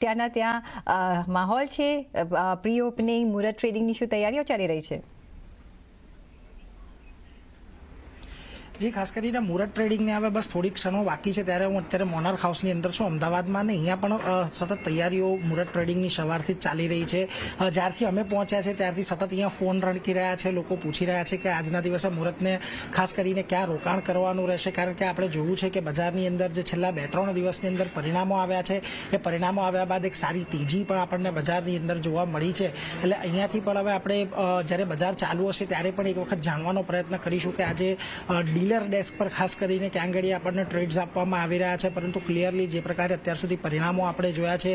ત્યાંના ત્યાં માહોલ છે, પ્રી ઓપનિંગ મુહૂર્ત ટ્રેડિંગની શું તૈયારીઓ ચાલી રહી છે? જે ખાસ કરીને મુહૂર્ત ટ્રેડિંગને હવે બસ થોડીક ક્ષણો બાકી છે ત્યારે હું અત્યારે મોનાર્ક હાઉસની અંદર છું અમદાવાદમાં, ને અહીંયા પણ સતત તૈયારીઓ મુહૂર્ત ટ્રેડિંગની સવારથી જ ચાલી રહી છે. જ્યારથી અમે પહોંચ્યા છે ત્યારથી સતત અહીંયા ફોન રણકી રહ્યા છે, લોકો પૂછી રહ્યા છે કે આજના દિવસે મુહૂર્તને ખાસ કરીને ક્યાં રોકાણ કરવાનું રહેશે, કારણ કે આપણે જોયું છે કે બજારની અંદર જે છેલ્લા 2-3 દિવસની અંદર પરિણામો આવ્યા છે, એ પરિણામો આવ્યા બાદ એક સારી તેજી પણ આપણને બજારની અંદર જોવા મળી છે. એટલે અહીંયાથી પણ હવે આપણે જ્યારે બજાર ચાલુ હશે ત્યારે પણ એક વખત જાણવાનો પ્રયત્ન કરીશું કે આજે ડીલર ડેસ્ક પર ખાસ કરીને ક્યાં આગળ આપણને ટ્રેડ્સ આપવામાં આવી રહ્યા છે, પરંતુ ક્લિયરલી જે પ્રકારે અત્યાર સુધી પરિણામો આપણે જોયા છે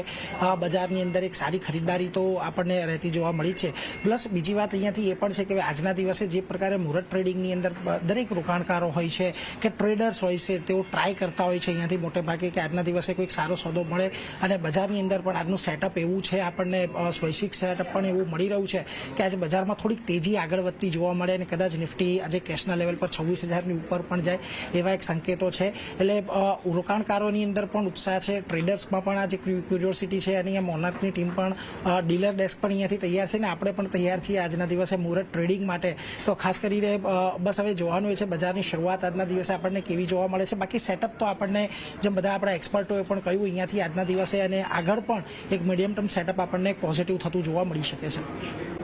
બજારની અંદર એક સારી ખરીદદારી તો આપણને રહેતી જોવા મળી છે. પ્લસ બીજી વાત અહીંયાથી એ પણ છે કે આજના દિવસે જે પ્રકારે મુહૂર્ત ટ્રેડિંગની અંદર દરેક રોકાણકારો હોય છે કે ટ્રેડર્સ હોય છે તેઓ ટ્રાય કરતા હોય છે અહીંયાથી મોટે ભાગે કે આજના દિવસે કોઈક સારો સોદો મળે, અને બજારની અંદર પણ આજનું સેટઅપ એવું છે, આપણને વૈશ્વિક સેટઅપ પણ એવું મળી રહ્યું છે કે આજે બજારમાં થોડીક તેજી આગળ વધતી જોવા મળે, અને કદાચ નિફ્ટી આજે કેશના લેવલ પર 26,000ની ઉપર પણ જાય એવા એક સંકેતો છે. એટલે રોકાણકારોની અંદર પણ ઉત્સાહ છે, ટ્રેડર્સમાં પણ આ જે ક્યુરિયોસિટી છે, અને અહીંયા મોનાર્કની ટીમ પણ ડીલર ડેસ્ક પણ અહીંયાથી તૈયાર છે, ને આપણે પણ તૈયાર છીએ આજના દિવસે મુહૂર્ત ટ્રેડિંગ માટે. તો ખાસ કરીને બસ હવે જોવાનું એ છે બજારની શરૂઆત આજના દિવસે આપણને કેવી જોવા મળે છે. બાકી સેટઅપ તો આપણને જેમ બધા આપણા એક્સપર્ટોએ પણ કહ્યું અહીંયાથી આજના દિવસે અને આગળ પણ એક મીડિયમ ટર્મ સેટઅપ આપણને પોઝિટિવ થતું જોવા મળી શકે છે.